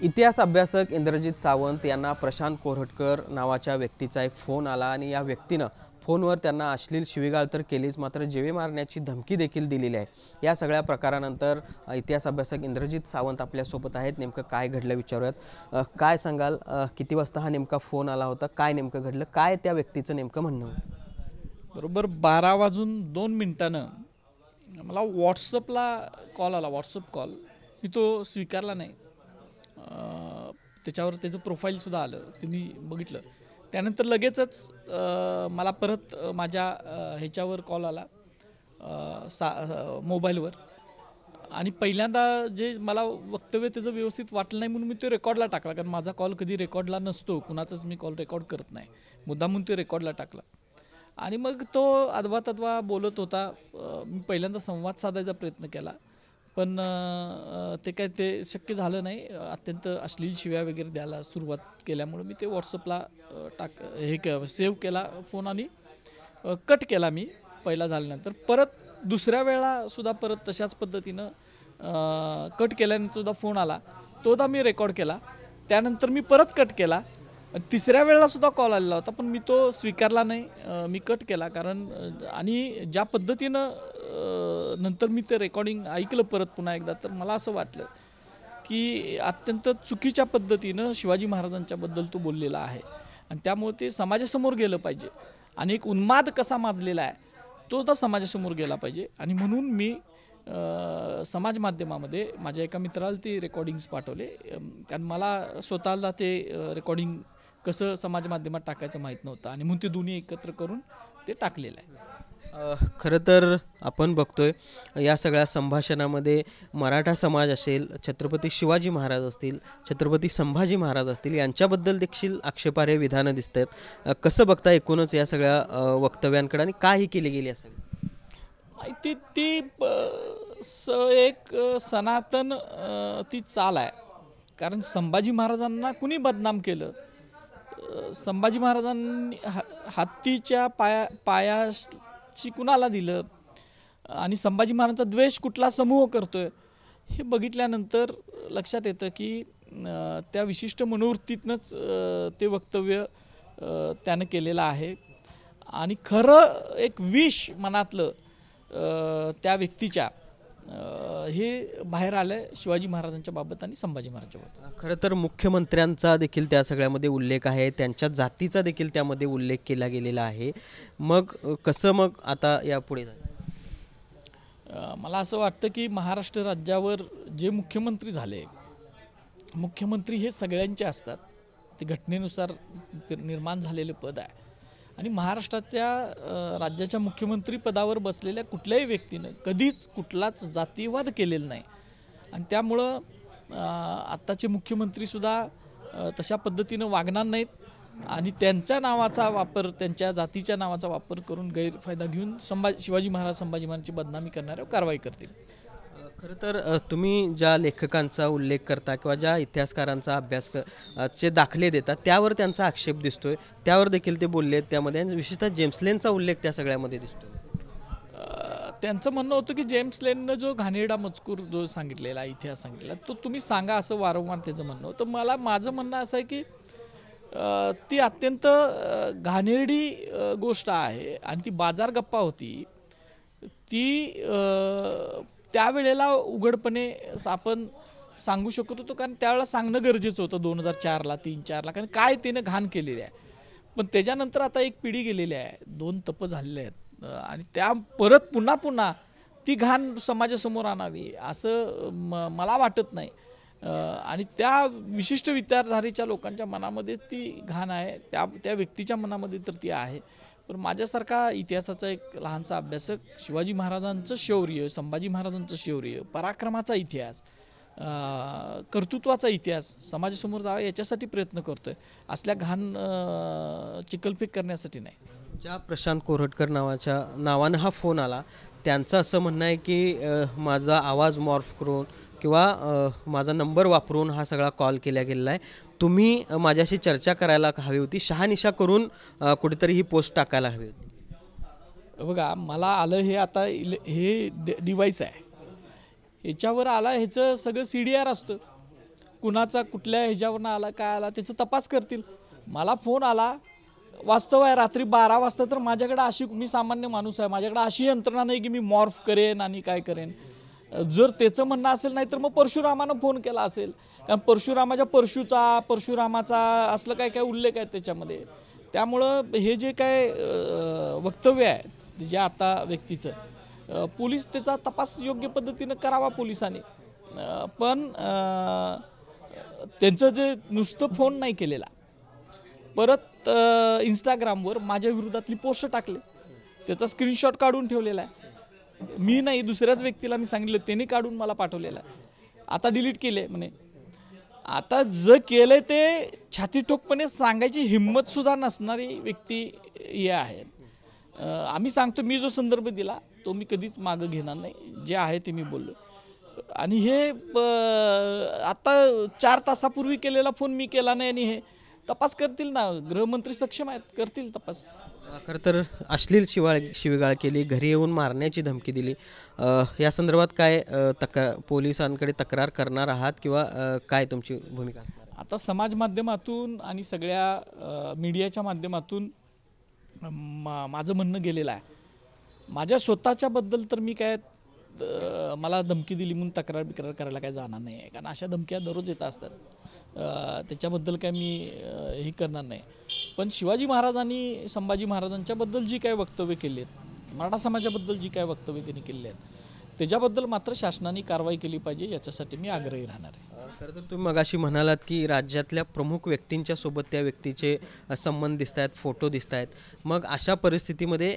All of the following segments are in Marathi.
इतिहास अभ्यासक इंद्रजित सावंत यांना प्रशांत कोरहटकर नावाच्या व्यक्तीचा एक फोन आला आणि या व्यक्तीनं फोनवर त्यांना अश्लील शिवीगाळ तर केलीच, मात्र जीवे मारण्याची धमकी देखील दिलेली आहे। या सगळ्या प्रकारानंतर इतिहास अभ्यासक इंद्रजित सावंत आपल्यासोबत आहेत। नेमकं काय घडलं विचारूयात। काय सांगाल, किती वाजता हा नेमका फोन आला होता, काय नेमकं घडलं, काय त्या व्यक्तीचं नेमकं म्हणणं होतं? बरोबर 12:02 मला व्हॉट्सअपला कॉल आला, व्हॉट्सअप कॉल। मी तो स्वीकारला नाही। त्याच्यावर त्याचं प्रोफाईलसुद्धा आलं, ते मी बघितलं। त्यानंतर लगेचच मला परत माझ्या ह्याच्यावर कॉल आला, मोबाईलवर। आणि पहिल्यांदा जे मला वक्तव्य त्याचं व्यवस्थित वाटलं नाही म्हणून मी ते रेकॉर्डला टाकला, कारण माझा कॉल कधी रेकॉर्डला नसतो, कुणाचाच मी कॉल रेकॉर्ड करत नाही, मुद्दामून ते रेकॉर्डला टाकला। आणि मग तो अदवा बोलत होता। मी पहिल्यांदा संवाद साधायचा प्रयत्न केला, पण ते काय ते शक्य झालं नाही। अत्यंत अश्लील शिव्या वगैरे द्यायला सुरुवात केल्यामुळे मी ते व्हॉट्सअपला सेव्ह केला फोन आणि कट केला मी पहिला झाल्यानंतर। परत दुसऱ्या वेळासुद्धा परत तशाच पद्धतीनं कट केल्यानंतरसुद्धा फोन आला, तोदा मी रेकॉर्ड केला। त्यानंतर मी परत कट केला। तिसऱ्या वेळेलासुद्धा कॉल आलेला होता, पण मी तो स्वीकारला नाही, मी कट केला। कारण आणि ज्या पद्धतीनं नंतर मी ते रेकॉर्डिंग ऐकलं परत पुन्हा एकदा, तर मला असं वाटलं की अत्यंत चुकीच्या पद्धतीनं शिवाजी महाराजांच्याबद्दल तो बोललेला आहे आणि त्यामुळे ते समाजासमोर गेलं पाहिजे। आणि एक उन्माद कसा माजलेला आहे तो तर समाजासमोर गेला पाहिजे। आणि म्हणून मी समाज माध्यमामध्ये माझ्या एका मित्राला ते रेकॉर्डिंग्स पाठवले, कारण मला स्वतःला ते रेकॉर्डिंग कसं समाज माध्यमात टाकायचं माहीत नव्हतं आणि म्हणून ते दोन्ही एकत्र करून ते टाकलेलं आहे। खरं तर आपण बघतोय या सगळ्या संभाषणामध्ये मराठा समाज असेल, छत्रपती शिवाजी महाराज असतील, छत्रपती संभाजी महाराज असतील, यांच्याबद्दल देखील आक्षेपार्ह विधानं दिसत आहेत। कसं बघता एकूणच या सगळ्या वक्तव्यांकडे आणि काय ही केली गेली असेल? ती एक सनातन ती चाल आहे, कारण संभाजी महाराजांना कुणी बदनाम केलं? संभाजी महाराजांनी हत्तीच्या पायाशी कुणाला दिलं आणि संभाजी महाराजांचा द्वेष कुठला समूह करतोय हे बघितल्यानंतर लक्षात येतं की त्या विशिष्ट मनोवृत्तीतनंच ते वक्तव्य त्यानं केलेलं आहे। आणि खरं एक विष मनातलं त्या व्यक्तीच्या हे बाहेर आलं शिवाजी महाराजांच्या बाबत आणि संभाजी महाराजांच्या बाबत। खरं तर मुख्यमंत्र्यांचा देखील त्या सगळ्यामध्ये उल्लेख आहे, त्यांच्या जातीचा देखील त्यामध्ये उल्लेख केला गेलेला आहे। मग कसं मग आता यापुढे मला असं वाटतं की महाराष्ट्र राज्यावर जे मुख्यमंत्री झाले, मुख्यमंत्री हे सगळ्यांचे असतात, ते घटनेनुसार निर्माण झालेले पद आहे। आणि महाराष्ट्राच्या राज्याच्या मुख्यमंत्री पदावर बसलेल्या कुठल्याही व्यक्तीनं कधीच कुठलाच जातीवाद केलेला नाही। आणि त्यामुळं आत्ताचे मुख्यमंत्रीसुद्धा तशा पद्धतीनं वागणार नाहीत आणि त्यांच्या नावाचा वापर, त्यांच्या जातीच्या नावाचा वापर करून गैरफायदा घेऊन शिवाजी महाराजांची बदनामी करणाऱ्यावर कारवाई करतील। खरं तर तुम्ही ज्या लेखकांचा उल्लेख करता किंवा ज्या इतिहासकारांचा अभ्यास चे दाखले देतात त्यावर त्यांचा आक्षेप दिसतोय, त्यावर देखील ते बोलले आहेत त्यामध्ये, आणि विशेषतः जेम्स लेनचा उल्लेख त्या सगळ्यामध्ये दिसतोय। त्यांचं म्हणणं होतं की जेम्स लेननं जो घाणेरडा मजकूर जो सांगितलेला, इतिहास सांगितलेला, तो तुम्ही सांगा, असं वारंवार त्याचं म्हणणं होतं। माझं म्हणणं असं आहे की ती अत्यंत घाणेरडी गोष्ट आहे आणि ती बाजार गप्पा होती। ती त्यावेळेला उघडपणे आपण सांगू शकत होतो, कारण त्यावेळेला सांगणं गरजेचं होतं 2004ला 3-4ला, कारण काय त्यानं घाण केलेली आहे। पण त्याच्यानंतर आता एक पिढी गेलेली आहे, 2 तप झालेले आहेत आणि त्या परत पुन्हा ती घाण समाजासमोर आणावी असं मला वाटत नाही। आणि त्या विशिष्ट विचारधारेच्या लोकांच्या मनामध्ये ती घाण आहे, त्या व्यक्तीच्या मनामध्ये तर ती आहे। पण माझ्यासारखा इतिहासाचा एक लहानसा अभ्यासक शिवाजी महाराजांचं शौर्य, संभाजी महाराजांचं शौर्य, पराक्रमाचा इतिहास, कर्तृत्वाचा इतिहास समाजासमोर जावा याच्यासाठी प्रयत्न करतोय, असल्या घाण चिखलफेक करण्यासाठी नाही। ज्या प्रशांत कोरहटकर नावानं हा फोन आला, त्यांचं असं म्हणणं आहे की माझा आवाज मॉर्फ करून किंवा माझा नंबर वापरून हा सगळा कॉल केला गेलेला आहे। तुम्ही माझ्याशी चर्चा करायला हवी होती, शहानिशा करून कुठेतरी ही पोस्ट टाकायला हवी होती। बघा, मला आलं हे आता हे डिव्हाइस आहे, याच्यावर आला, ह्याचं सगळं CDR असतं, कुणाचा कुठल्या ह्याच्यावरनं आला काय आला त्याचा तपास करतील. मला फोन आला, वास्तव आहे रात्री 12 वाजता, तर माझ्याकडे अशी, मी सामान्य माणूस आहे, माझ्याकडे अशी यंत्रणा नाही की मी मॉर्फ करेन आणि काय करेन. जर त्याचं म्हणणं असेल नाही तर मग परशुरामानं फोन केला असेल, कारण परशुरामाच्या परशुरामाचा असलं काय काय उल्लेख आहे त्याच्यामध्ये. त्यामुळं हे जे काय वक्तव्य आहे जे आता व्यक्तीचं, पोलीस त्याचा तपास योग्य पद्धतीनं करावा पोलिसांनी. पण त्यांचं जे नुसतं फोन नाही केलेला, परत इंस्टाग्रामवर माझ्या विरोधातली पोस्ट टाकले, त्याचा स्क्रीनशॉट काढून ठेवलेला आहे. मी नाही, दुसऱ्याच व्यक्तीला मी सांगितलं, त्यांनी काढून मला पाठवलेलं आहे. आता डिलीट केले म्हणे. आता जे केलं ते छातीठोकपणे सांगायची हिंमतसुद्धा नसणारी व्यक्ती हे आहे. आम्ही सांगतो, मी जो संदर्भ दिला तो मी कधीच मागं घेणार नाही, जे आहे ते मी बोललो. आणि हे आता 4 तासापूर्वी केलेला फोन मी केला नाही, आणि हे तपास करतील ना, गृहमंत्री सक्षम आहेत, करतील तपास. खरं तर अश्लील शिवीगाळ केली, घरी येऊन मारण्याची धमकी दिली, या संदर्भात काय पोलिसांकडे तक्रार करणार आहात किंवा काय तुमची भूमिका असणार? आता समाज माध्यमातून आणि सगळ्या मीडियाच्या माध्यमातून माझं म्हणणं गेलेलं आहे. माझ्या स्वतःच्याबद्दल तर मी काय मला धमकी दिली म्हणून तक्रार करायला काय जाणार नाही आहे, कारण अशा धमक्या दररोज येत असतात. त्याच्याबद्दल काय मी हे करणार नाही. पण शिवाजी महाराजांनी संभाजी महाराजांच्याबद्दल जी काय वक्तव्य केली आहेत, मराठा समाजाबद्दल जी काय वक्तव्य त्यांनी केली आहेत, त्याच्याबद्दल मात्र शासनाने कारवाई केली पाहिजे, याच्यासाठी मी आग्रही राहणार आहे. खरं तर तुम्ही मगाशी म्हणालात की राज्यातल्या प्रमुख व्यक्तींच्या सोबत त्या व्यक्तीचे संबंध दिसत आहेत, फोटो दिसत आहेत. मग अशा परिस्थितीमध्ये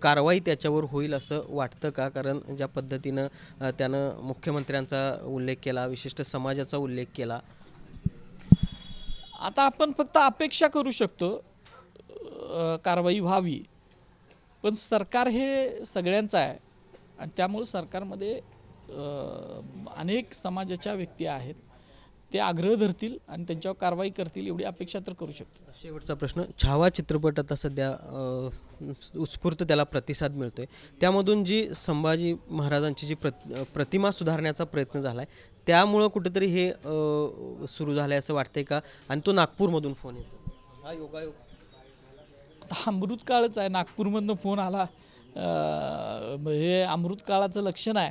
कारवाई त्याच्यावर होईल असं वाटतं का? कारण ज्या पद्धतीनं त्यानं मुख्यमंत्र्यांचा उल्लेख केला, विशिष्ट समाजाचा उल्लेख केला. आता आपण फक्त अपेक्षा करू शकतो कारवाई व्हावी, पण सरकार हे सगळ्यांचं आहे, आणि त्यामुळे सरकारमध्ये अनेक समाजाच्या व्यक्ती आहेत, ते आग्रह धरतील आणि त्यांच्यावर कारवाई करतील, एवढी अपेक्षा तर करू शकतो. शेवटचा प्रश्न, छावा चित्रपट आता सध्या उत्स्फूर्त त्याला प्रतिसाद मिळतोय, त्यामधून जी संभाजी महाराजांची जी प्रतिमा सुधारण्याचा प्रयत्न झाला आहे, त्यामुळं कुठेतरी हे सुरू झालं आहे असं वाटतंय का? आणि तो नागपूरमधून फोन येतो, हा योगायोग. आता अमृतकाळच आहे, नागपूरमधून फोन आला, हे अमृतकाळाचं लक्षण आहे.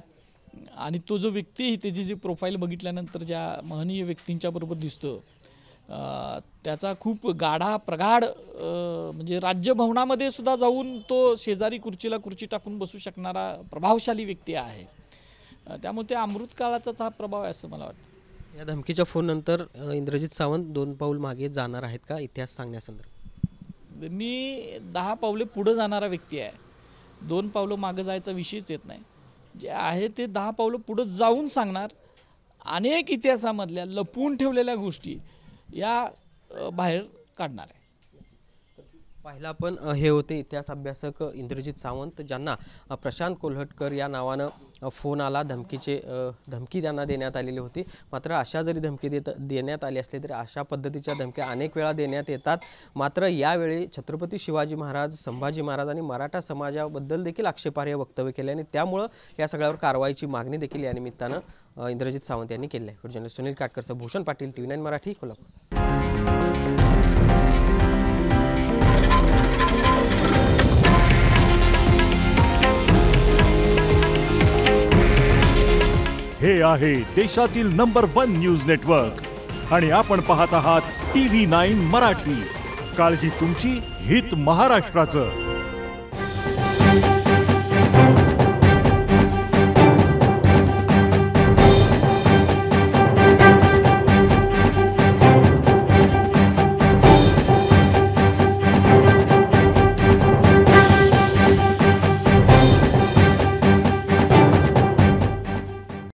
आणि तो जो व्यक्ती, त्याची जी प्रोफाईल बघितल्यानंतर ज्या महनीय व्यक्तींच्याबरोबर दिसतो, त्याचा खूप गाढा प्रगाढ, म्हणजे राज्यभवनामध्ये सुद्धा जाऊन तो शेजारी खुर्चीला खुर्ची टाकून बसू शकणारा प्रभावशाली व्यक्ती आहे. त्यामुळे ते अमृतकाळाचाच हा प्रभाव आहे असं मला वाटतं. या धमकीच्या फोननंतर इंद्रजित सावंत 2 पाऊल मागे जाणार आहेत का इतिहास सांगण्यासंदर्भात? मी 10 पावले पुढं जाणारा व्यक्ती आहे, 2 पावलं मागं जायचा विषयच येत नाही. जे आहे ते 10 पावलं पुढं जाऊन सांगणार. अनेक इतिहासामधल्या लपवून ठेवलेल्या गोष्टी या बाहेर काढणार आहे. पाहिलं आपण, हे होते इतिहास अभ्यासक इंद्रजित सावंत, ज्यांना प्रशांत कोल्हटकर या नावानं फोन आला, धमकी त्यांना देण्यात आलेली होती. मात्र अशा जरी धमकी देण्यात आली असली तरी अशा पद्धतीच्या धमक्या अनेक वेळा देण्यात येतात. मात्र यावेळी छत्रपती शिवाजी महाराज, संभाजी महाराज आणि मराठा समाजाबद्दल देखील आक्षेपार्ह वक्तव्य केले, आणि त्यामुळं या सगळ्यावर कारवाईची मागणी देखील या निमित्तानं इंद्रजित सावंत यांनी केली आहे. जर्नलिस्ट सुनील काटकरसह भूषण पाटील, TV9 मराठी, कोल्हापूर. हे आहे देशातील नंबर 1 न्यूज नेटवर्क आणि आपण पाहत आहात TV9 मराठी. काळजी तुमची, हित महाराष्ट्राचं.